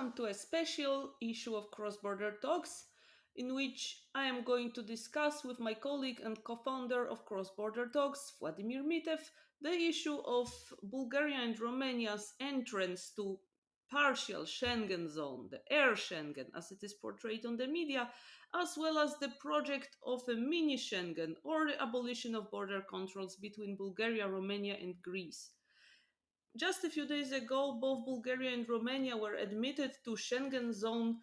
welcome to a special issue of Cross Border Talks, in which I am going to discuss with my colleague and co founder of Cross Border Talks, Vladimir Mitev, the issue of Bulgaria and Romania's entrance to partial Schengen zone, the Air Schengen, as it is portrayed on the media, as well as the project of a mini-Schengen or the abolition of border controls between Bulgaria, Romania, and Greece. Just a few days ago, both Bulgaria and Romania were admitted to Schengen zone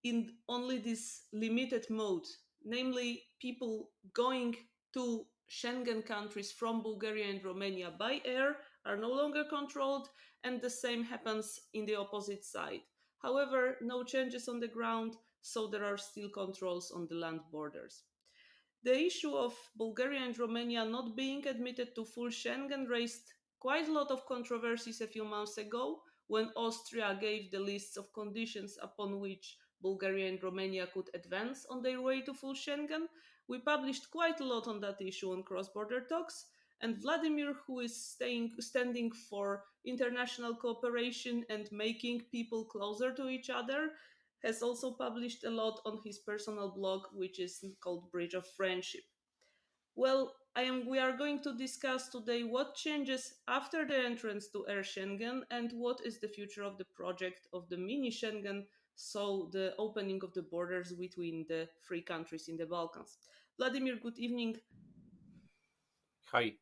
in only this limited mode, namely people going to Schengen countries from Bulgaria and Romania by air are no longer controlled, and the same happens in the opposite side. However, no changes on the ground, so there are still controls on the land borders. The issue of Bulgaria and Romania not being admitted to full Schengen raised quite a lot of controversies a few months ago when Austria gave the lists of conditions upon which Bulgaria and Romania could advance on their way to full Schengen. We published quite a lot on that issue on Cross Border Talks, and Vladimir, who is standing for international cooperation and making people closer to each other, has also published a lot on his personal blog, which is called Bridge of Friendship. Well, we are going to discuss today what changes after the entrance to Air Schengen and what is the future of the project of the mini Schengen, so the opening of the borders between the three countries in the Balkans. Vladimir, good evening. Hi.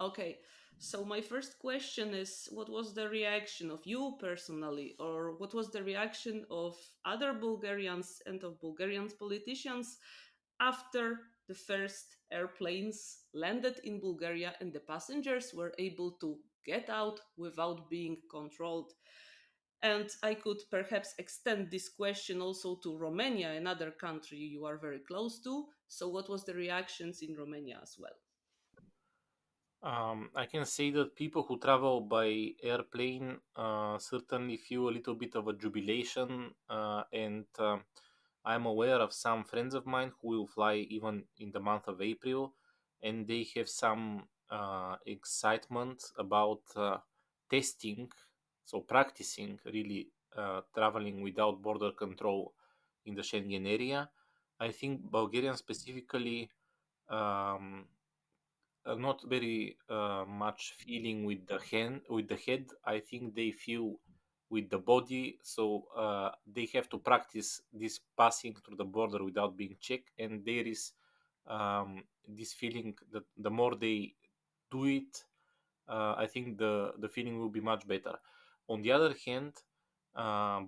Okay, so my first question is what was the reaction of you personally, or what was the reaction of other Bulgarians and of Bulgarian politicians after the first airplanes landed in Bulgaria and the passengers were able to get out without being controlled? And I could perhaps extend this question also to Romania, another country you are very close to. So, what was the reactions in Romania as well? I can say that people who travel by airplane certainly feel a little bit of a jubilation, and I'm aware of some friends of mine who will fly even in the month of April, and they have some excitement about testing, so practicing really traveling without border control in the Schengen area. I think Bulgarian specifically. Um, not very much feeling with the hand with the head. I think they feel with the body, so they have to practice this passing through the border without being checked, and there is this feeling that the more they do it, I think the feeling will be much better. On the other hand,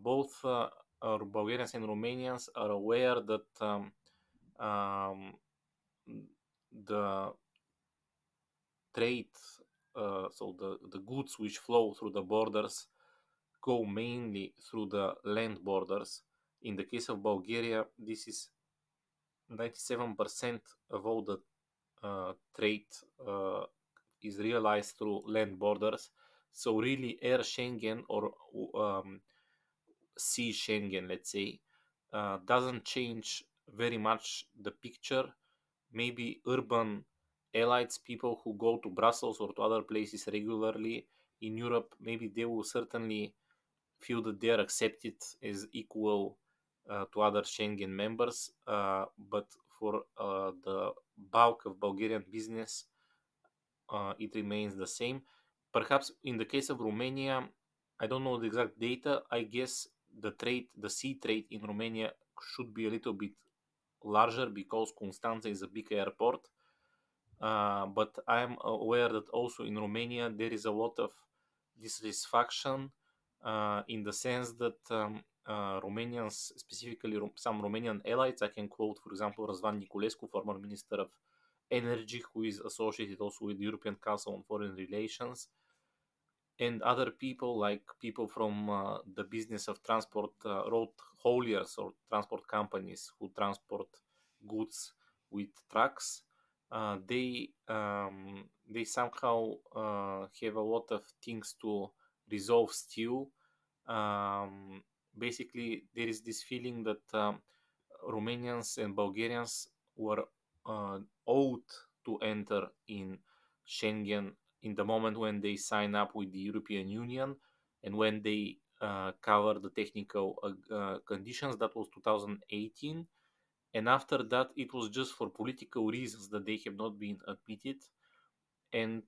both Bulgarians and Romanians are aware that um, the trade, so the goods which flow through the borders go mainly through the land borders. In the case of Bulgaria, this is 97% of all the trade is realized through land borders. So really, air Schengen or sea Schengen, let's say, doesn't change very much the picture. Maybe urban elites, people who go to Brussels or to other places regularly in Europe, maybe they will certainly feel that they are accepted as equal to other Schengen members. But for the bulk of Bulgarian business, it remains the same. Perhaps in the case of Romania, I don't know the exact data. I guess the sea trade in Romania should be a little bit larger because Constanța is a big airport. But I'm aware that also in Romania there is a lot of dissatisfaction in the sense that Romanians, specifically some Romanian elites, I can quote, for example, Răzvan Niculescu, former Minister of Energy, who is associated also with the European Council on Foreign Relations, and other people like people from the business of transport, road hauliers or transport companies who transport goods with trucks. They somehow have a lot of things to resolve still. Basically, there is this feeling that Romanians and Bulgarians were owed to enter in Schengen in the moment when they sign up with the European Union and when they cover the technical conditions. That was 2018, and after that it was just for political reasons that they have not been admitted. And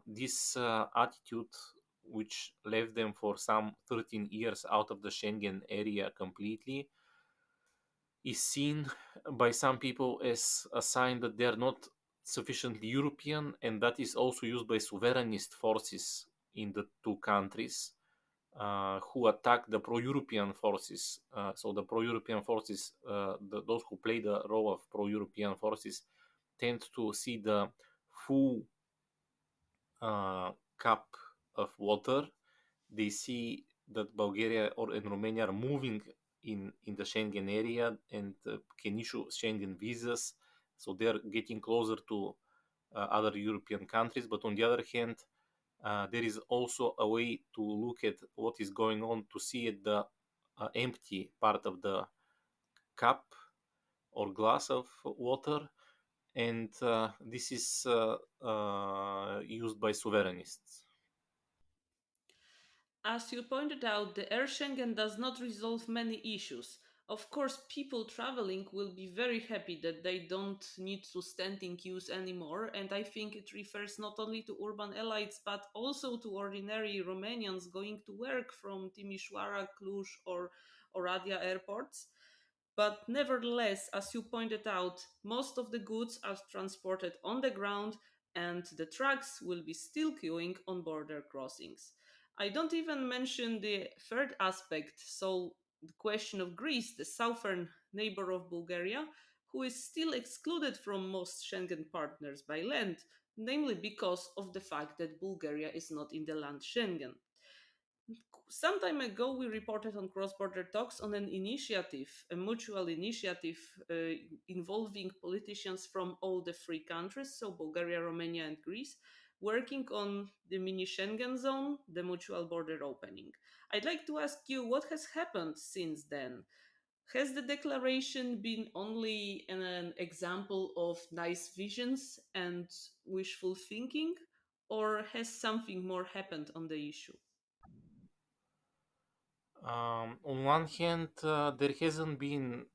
this attitude, which left them for some 13 years out of the Schengen area completely, is seen by some people as a sign that they are not sufficiently European, and that is also used by sovereignist forces in the two countries who attack the pro-European forces. So the pro-European forces, those who play the role of pro-European forces, tend to see the full cup of water. They see that Bulgaria and Romania are moving in the Schengen area and can issue Schengen visas. So they're getting closer to other European countries. But on the other hand, there is also a way to look at what is going on, to see at the empty part of the cup or glass of water, and this is used by sovereignists. As you pointed out, the Air Schengen does not resolve many issues. Of course, people traveling will be very happy that they don't need to stand in queues anymore, and I think it refers not only to urban elites but also to ordinary Romanians going to work from Timișoara, Cluj, or Oradea airports. But nevertheless, as you pointed out, most of the goods are transported on the ground and the trucks will be still queuing on border crossings. I don't even mention the third aspect, so the question of Greece, the southern neighbor of Bulgaria, who is still excluded from most Schengen partners by land, namely because of the fact that Bulgaria is not in the land Schengen. Some time ago, we reported on cross border talks on an initiative, a mutual initiative involving politicians from all the three countries, so Bulgaria, Romania, and Greece, working on the mini Schengen zone, the mutual border opening. I'd like to ask you what has happened since then? Has the declaration been only an example of nice visions and wishful thinking, or has something more happened on the issue? On one hand, there hasn't been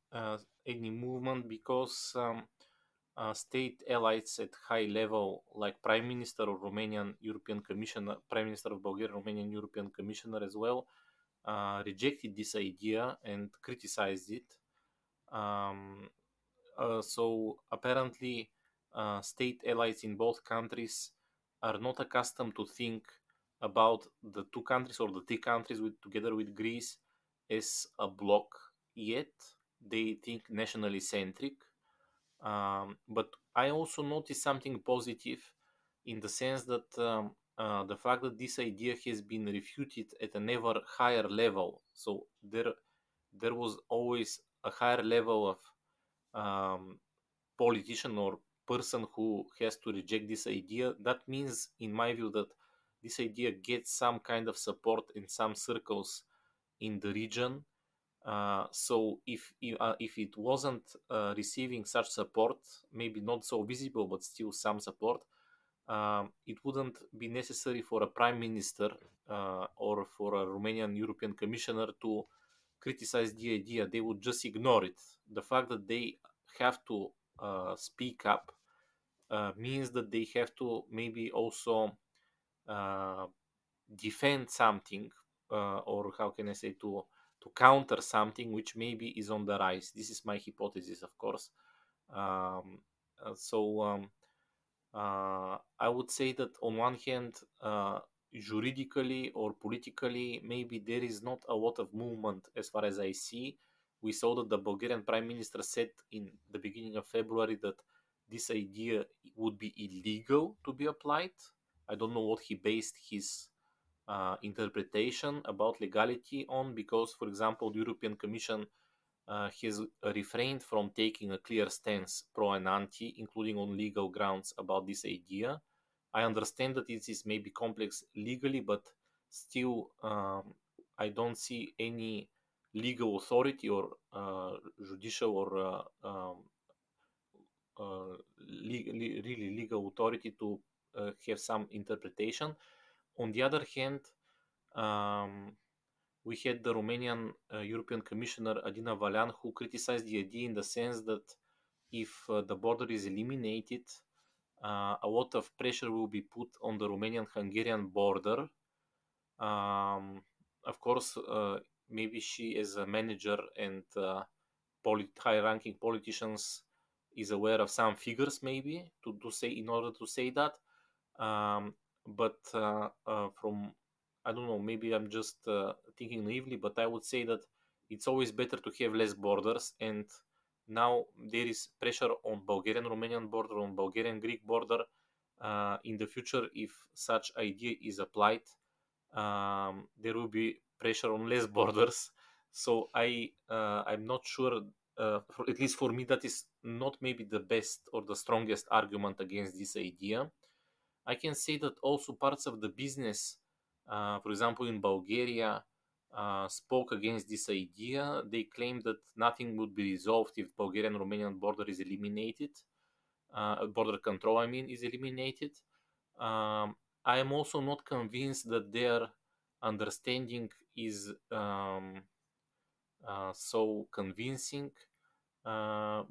any movement because state allies at high level, like Prime Minister of Romanian European Commissioner, Prime Minister of Bulgaria, Romanian European Commissioner as well, rejected this idea and criticized it. Um, so apparently, state allies in both countries are not accustomed to think about the two countries or the three countries together with Greece as a bloc yet. They think nationally centric. But I also noticed something positive in the sense that the fact that this idea has been refuted at an ever higher level. So there was always a higher level of um, politician or person who has to reject this idea. That means, in my view, that this idea gets some kind of support in some circles in the region. So if it wasn't receiving such support, maybe not so visible, but still some support, it wouldn't be necessary for a prime minister or for a Romanian European commissioner to criticize the idea. They would just ignore it. The fact that they have to speak up means that they have to maybe also uh, defend something, or how can I say, to counter something which maybe is on the rise. This is my hypothesis, of course. Um, I would say that on one hand, juridically or politically, maybe there is not a lot of movement as far as I see. We saw that the Bulgarian Prime Minister said in the beginning of February that this idea would be illegal to be applied. I don't know what he based his interpretation about legality on, because, for example, the European Commission has refrained from taking a clear stance pro and anti, including on legal grounds about this idea. I understand that it is maybe complex legally, but still, I don't see any legal authority or judicial or really legal authority to have some interpretation. On the other hand, um, we had the Romanian European Commissioner Adina Valean, who criticized the idea in the sense that if the border is eliminated, a lot of pressure will be put on the Romanian-Hungarian border. Of course, maybe she, as a manager and high-ranking politicians, is aware of some figures, maybe to say in order to say that. Um, but from I don't know, maybe I'm just thinking naively, but I would say that it's always better to have less borders. And now there is pressure on Bulgarian-Romanian border, on Bulgarian-Greek border. In the future, if such idea is applied, there will be pressure on less borders. So I'm not sure. At least for me, that is not maybe the best or the strongest argument against this idea. I can say that also parts of the business, for example, in Bulgaria, spoke against this idea. They claimed that nothing would be resolved if Bulgarian-Romanian border is eliminated. Border control, I mean, is eliminated. Um, I am also not convinced that their understanding is so convincing,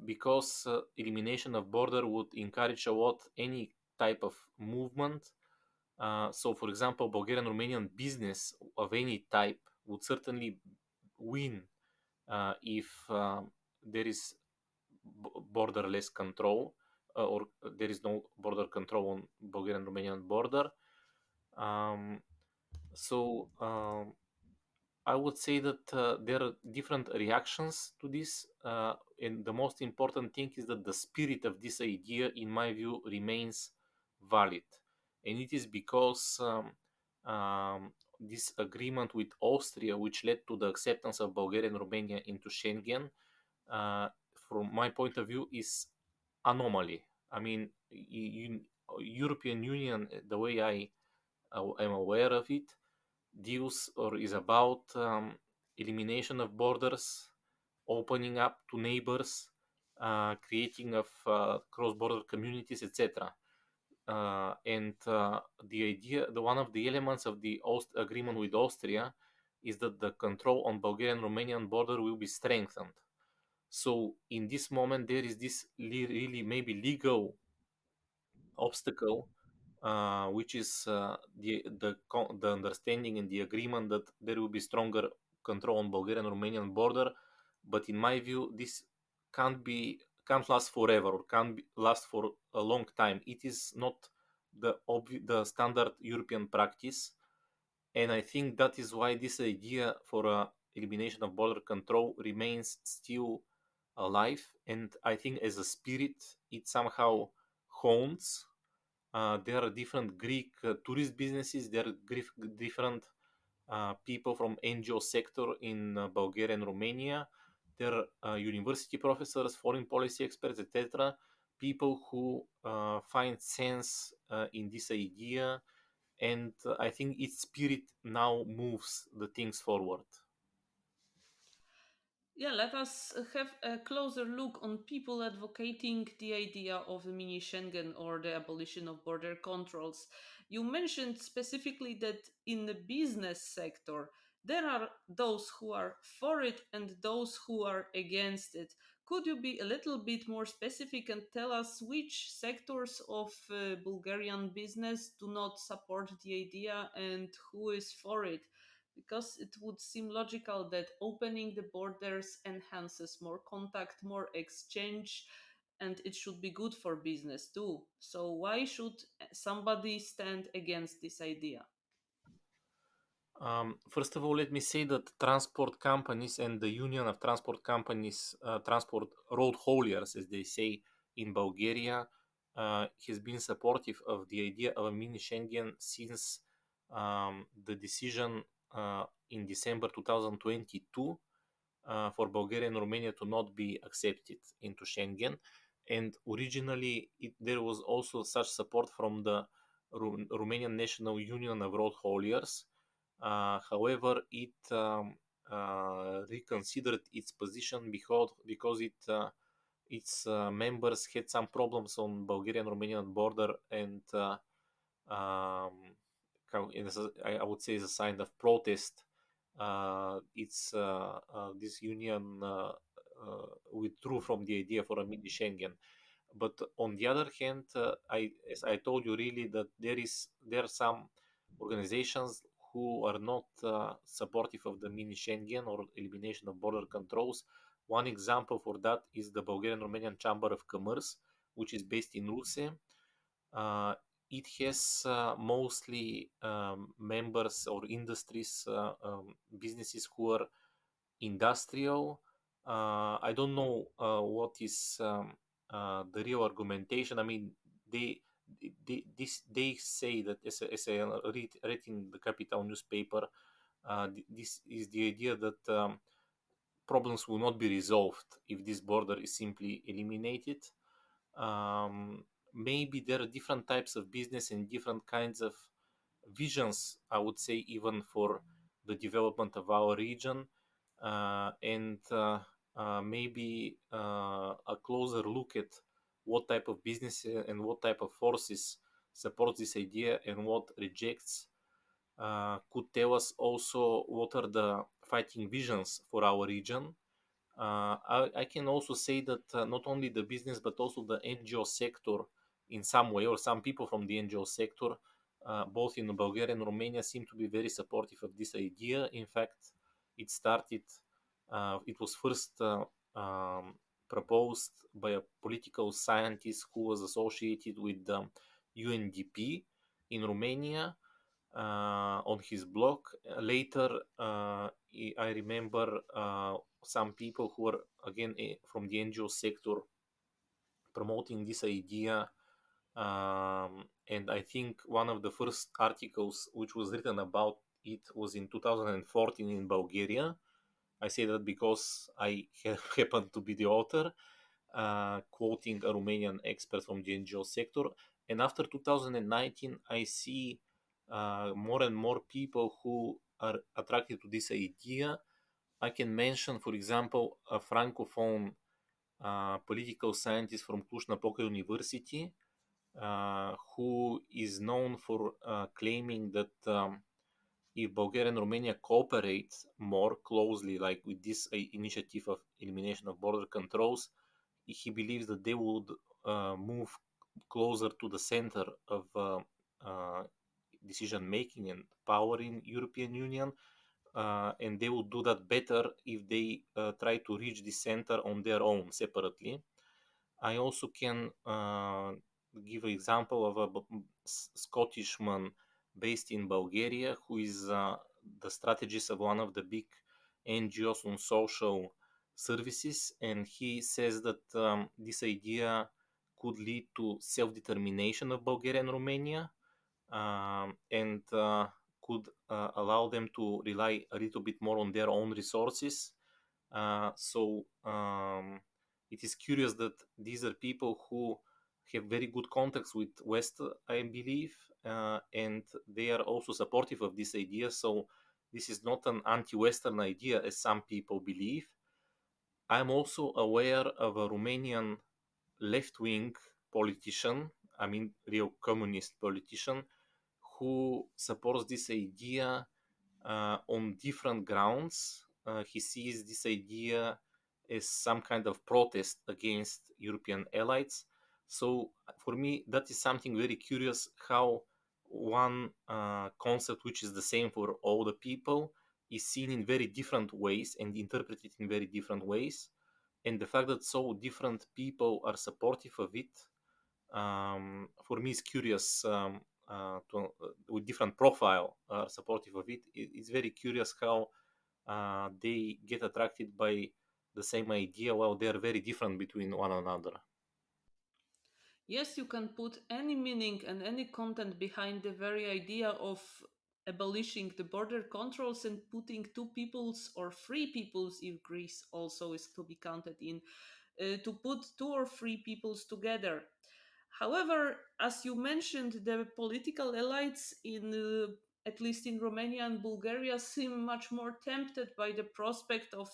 because elimination of border would encourage a lot any type of movement. So, for example, Bulgarian Romanian business of any type would certainly win if there is borderless control, or there is no border control on Bulgarian Romanian border. Um, so I would say that there are different reactions to this, and the most important thing is that the spirit of this idea, in my view, remains valid, and it is because this agreement with Austria, which led to the acceptance of Bulgaria and Romania into Schengen, uh, from my point of view, is anomaly. I mean, European Union, the way I am aware of it, deals or is about elimination of borders, opening up to neighbors, creating of cross-border communities, etc. And the idea, the one of the elements of the agreement with Austria is that the control on Bulgarian-Romanian border will be strengthened. So in this moment, there is this really maybe legal obstacle, which is the understanding and the agreement that there will be stronger control on Bulgarian and Romanian border. But in my view, this can't last forever, or can't last for a long time. It is not the standard European practice, and I think that is why this idea for elimination of border control remains still alive. And I think as a spirit, it somehow haunts. There are different Greek tourist businesses. There are different people from NGO sector in Bulgaria and Romania. There are university professors, foreign policy experts, etc. People who find sense in this idea, and I think its spirit now moves the things forward. Yeah, let us have a closer look on people advocating the idea of the mini Schengen or the abolition of border controls. You mentioned specifically that in the business sector, there are those who are for it and those who are against it. Could you be a little bit more specific and tell us which sectors of Bulgarian business do not support the idea and who is for it? Because it would seem logical that opening the borders enhances more contact, more exchange, and it should be good for business too. So, why should somebody stand against this idea? First of all, let me say that transport companies and the Union of Transport Companies, transport road hauliers, as they say in Bulgaria, has been supportive of the idea of a mini Schengen since the decision in December 2022 for Bulgaria and Romania to not be accepted into Schengen. And originally, there was also such support from the Romanian National Union of Road Hauliers. However, it reconsidered its position because its members had some problems on Bulgarian-Romanian border, and um, I would say as a sign of protest, this union withdrew from the idea for a mini Schengen. But on the other hand, as I told you, really that there are some organizations who are not supportive of the mini Schengen or elimination of border controls. One example for that is the Bulgarian Romanian Chamber of Commerce, which is based in Ruse. Uh, it has mostly members or industries, businesses who are industrial. I don't know what is the real argumentation. I mean, they they say that as I read in the Capital newspaper, this is the idea that problems will not be resolved if this border is simply eliminated. um, Maybe there are different types of business and different kinds of visions, I would say, even for the development of our region. And maybe a closer look at what type of business and what type of forces support this idea and what rejects could tell us also what are the fighting visions for our region. I can also say that not only the business but also the NGO sector, in some way, or some people from the NGO sector, both in Bulgaria and Romania, seem to be very supportive of this idea. In fact, it started, it was first proposed by a political scientist who was associated with the UNDP in Romania on his blog. Later, I remember some people who were again from the NGO sector promoting this idea. And I think one of the first articles which was written about it was in 2014 in Bulgaria. I say that because I happen to be the author, quoting a Romanian expert from the NGO sector. And after 2019, I see more and more people who are attracted to this idea. I can mention, for example, a francophone political scientist from Cluj-Napoca University, who is known for claiming that if Bulgaria and Romania cooperate more closely, like with this initiative of elimination of border controls, he believes that they would move closer to the center of uh, decision making and power in European Union, and they would do that better if they try to reach the center on their own separately. I also can give an example of a Scottish man based in Bulgaria who is the strategist of one of the big NGOs on social services, and he says that this idea could lead to self-determination of Bulgaria and Romania, and could allow them to rely a little bit more on their own resources. So it is curious that these are people who have very good contacts with West, I believe, and they are also supportive of this idea. So this is not an anti-Western idea, as some people believe. I'm also aware of a Romanian left-wing politician, I mean, real communist politician, who supports this idea on different grounds. He sees this idea as some kind of protest against European allies. So for me, that is something very curious how one concept, which is the same for all the people, is seen in very different ways and interpreted in very different ways. And the fact that so different people are supportive of it, for me is curious, with different profile supportive of it. It's very curious how they get attracted by the same idea while they are very different between one another. Yes, you can put any meaning and any content behind the very idea of abolishing the border controls and putting two peoples or three peoples, if Greece also is to be counted in, to put two or three peoples together. However, as you mentioned, the political elites in at least in Romania and Bulgaria seem much more tempted by the prospect of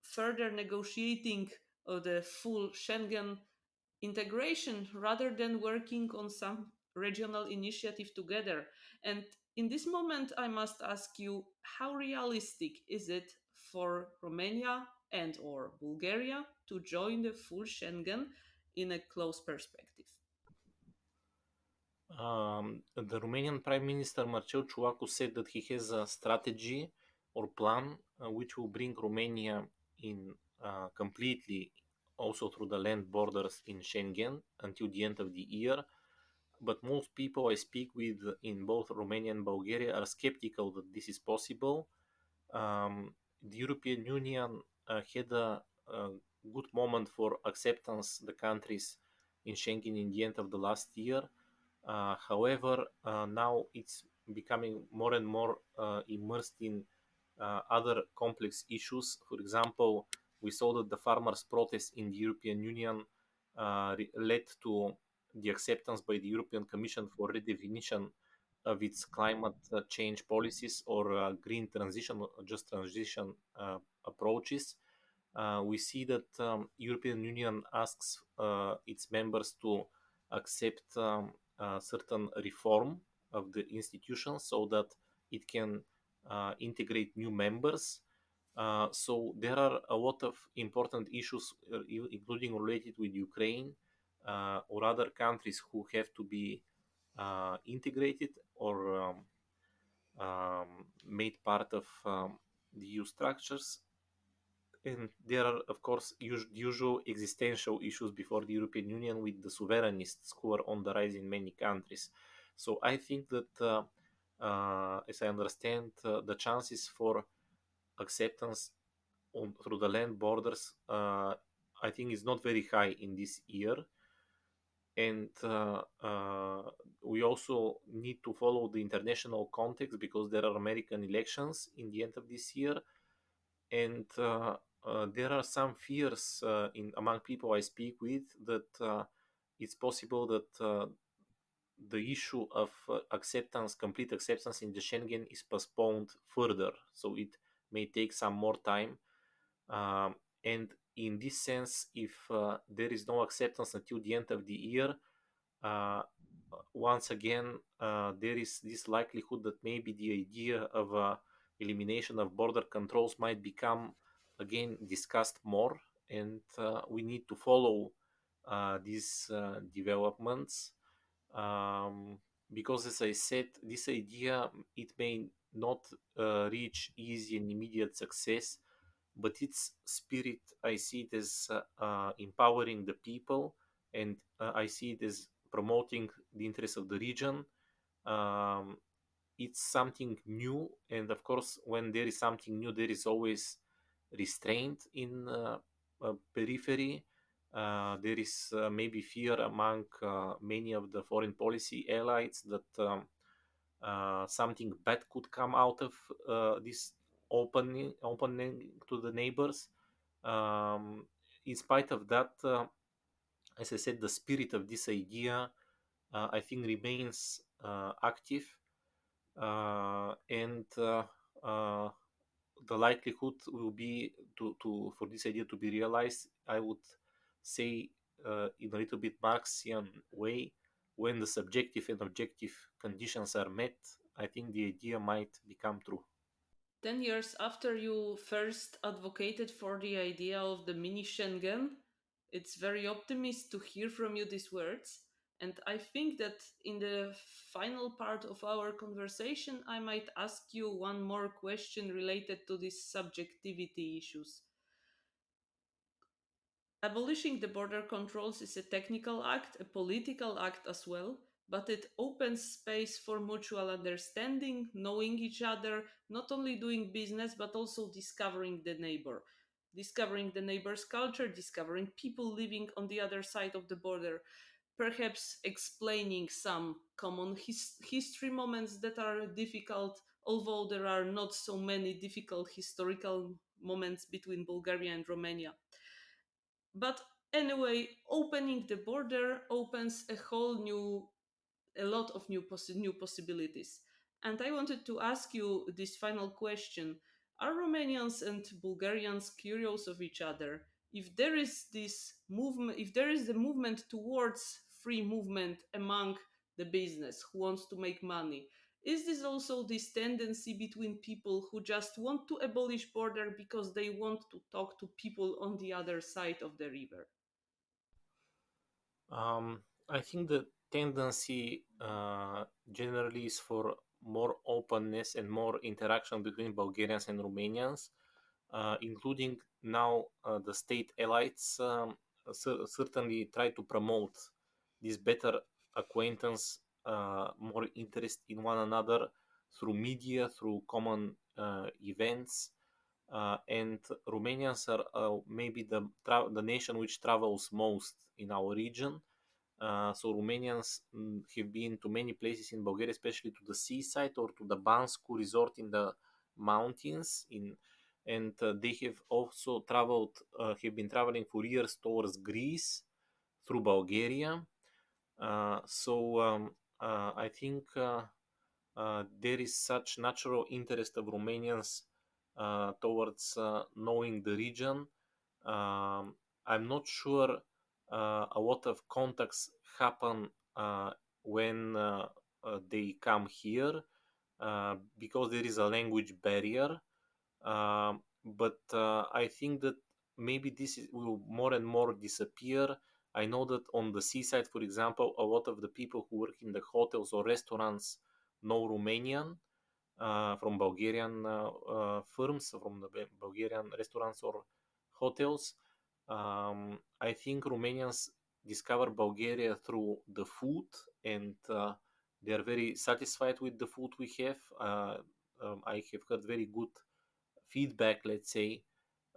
further negotiating the full Schengen integration rather than working on some regional initiative together. And In this moment, I must ask you, how realistic is it for Romania and or Bulgaria to join the full Schengen in a close perspective? The Romanian Prime Minister Marcel Ciolacu said that he has a strategy or plan which will bring Romania in completely also through the land borders in Schengen until the end of the year. But most people I speak with in both Romania and Bulgaria are skeptical that this is possible. The European Union had a good moment for acceptance the countries in Schengen in the end of the last year. However, now it's becoming more and more immersed in other complex issues. For example, we saw that the farmers' protest in the European Union led to the acceptance by the European Commission for redefinition of its climate change policies or green transition, or just transition approaches. We see that European Union asks its members to accept certain reform of the institutions so that it can integrate new members. So there are a lot of important issues, including related with Ukraine or other countries who have to be integrated or made part of the EU structures. And there are, of course, usual existential issues before the European Union with the sovereignists who are on the rise in many countries. So I think that, as I understand, the chances for acceptance through the land borders, I think, is not very high in this year. And we also need to follow the international context because there are American elections in the end of this year, and there are some fears in among people I speak with that it's possible that the issue of acceptance, complete acceptance in the Schengen, is postponed further, so it may take some more time. Um, and in this sense, if there is no acceptance until the end of the year, uh, once again, there is this likelihood that maybe the idea of elimination of border controls might become again discussed more, and we need to follow these developments, um, because, as I said, this idea, it may not reach easy and immediate success, but its spirit, I see it as empowering the people, and I see it as promoting the interests of the region. Um, it's something new, and of course, when there is something new, there is always restraint in periphery. There is maybe fear among many of the foreign policy allies that something bad could come out of this opening to the neighbors. Um, in spite of that, as I said, the spirit of this idea, I think, remains active, and uh, the likelihood will be to for this idea to be realized, I would say, in a little bit Marxian way, when the subjective and objective conditions are met, I think the idea might become true. 10 years after you first advocated for the idea of the mini Schengen, it's very optimistic to hear from you these words. And I think that in the final part of our conversation, I might ask you one more question related to these subjectivity issues. Abolishing the border controls is a technical act, a political act as well, but it opens space for mutual understanding, knowing each other, not only doing business, but also discovering the neighbor. Discovering the neighbor's culture, discovering people living on the other side of the border, perhaps explaining some common history moments that are difficult, although there are not so many difficult historical moments between Bulgaria and Romania. But anyway, opening the border opens a lot of new possibilities. And I wanted to ask you this final question: are Romanians and Bulgarians curious of each other? If there is this movement, if there is the movement towards free movement among the business who wants to make money, Is this also this tendency between people who just want to abolish border because they want to talk to people on the other side of the river? I think the tendency generally is for more openness and more interaction between Bulgarians and Romanians, including now the state elites certainly try to promote this better acquaintance, more interest in one another through media, through common events. And Romanians are maybe the nation which travels most in our region. So Romanians have been to many places in Bulgaria, especially to the seaside or to the Bansku resort in the mountains. And they have also have been traveling for years towards Greece through Bulgaria. So I think there is such natural interest of Romanians towards knowing the region. I'm not sure a lot of contacts happen when they come here because there is a language barrier. But I think that maybe will more and more disappear. I know that on the seaside, for example, a lot of the people who work in the hotels or restaurants know Romanian from Bulgarian firms, from the Bulgarian restaurants or hotels. I think Romanians discover Bulgaria through the food, and they are very satisfied with the food we have. I have heard very good feedback, let's say,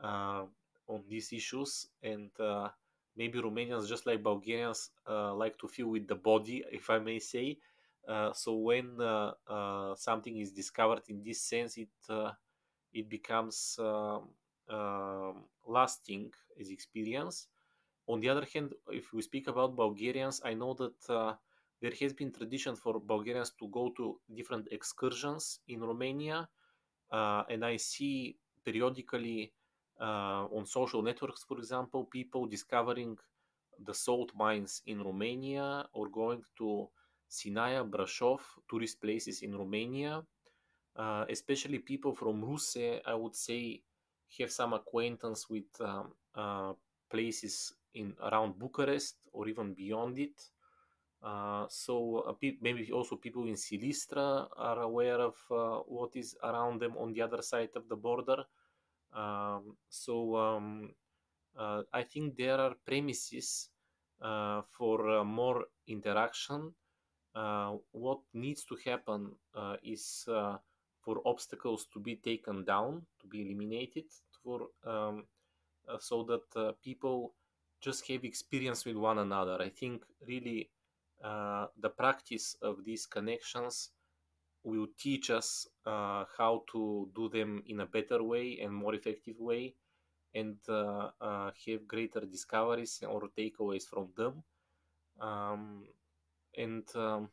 uh, on these issues. And maybe Romanians, just like Bulgarians, like to feel with the body, if I may say. So when something is discovered in this sense, it becomes lasting as experience. On the other hand, if we speak about Bulgarians, I know that there has been tradition for Bulgarians to go to different excursions in Romania, and I see periodically on social networks, for example, people discovering the salt mines in Romania or going to Sinaia, Brasov, tourist places in Romania. Especially people from Ruse, I would say, have some acquaintance with places in around Bucharest or even beyond it. Maybe also people in Silistra are aware of what is around them on the other side of the border. I think there are premises for more interaction. What needs to happen is for obstacles to be taken down, to be eliminated, for so that people just have experience with one another. I think really the practice of these connections will teach us how to do them in a better way and more effective way, and have greater discoveries or takeaways from them. Um, and um,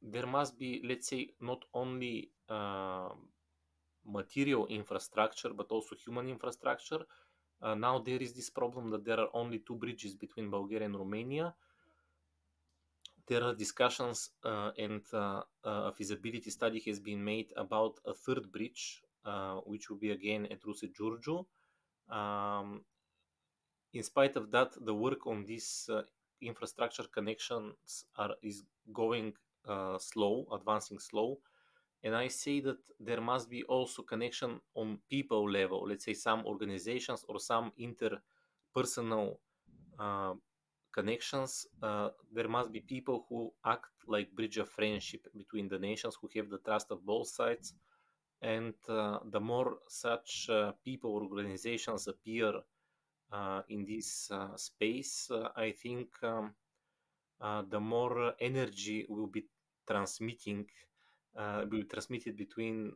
there must be, let's say, not only material infrastructure but also human infrastructure. Now there is this problem that there are only two bridges between Bulgaria and Romania. There are discussions and a feasibility study has been made about a third bridge, which will be again at Ruse Giurgiu. Um, in spite of that, the work on these infrastructure connections is going slow, advancing slow. And I say that there must be also connection on people level, let's say some organizations or some interpersonal uh, connections. There must be people who act like bridge of friendship between the nations, who have the trust of both sides. And the more such people or organizations appear in this space, I think the more energy will be transmitted between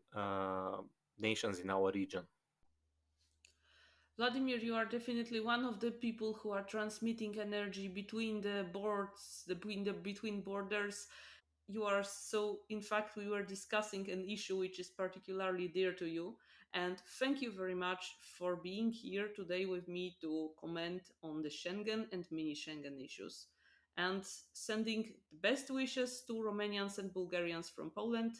nations in our region. Vladimir, you are definitely one of the people who are transmitting energy between the boards, between borders. You are so. In fact, we were discussing an issue which is particularly dear to you, and thank you very much for being here today with me to comment on the Schengen and mini-Schengen issues. and sending the best wishes to Romanians and Bulgarians from Poland.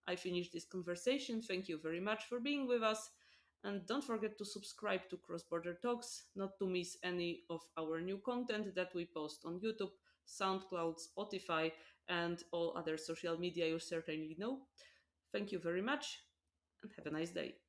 I finish this conversation. Thank you very much for being with us. And don't forget to subscribe to Cross Border Talks, not to miss any of our new content that we post on YouTube, SoundCloud, Spotify, and all other social media you certainly know. Thank you very much and have a nice day.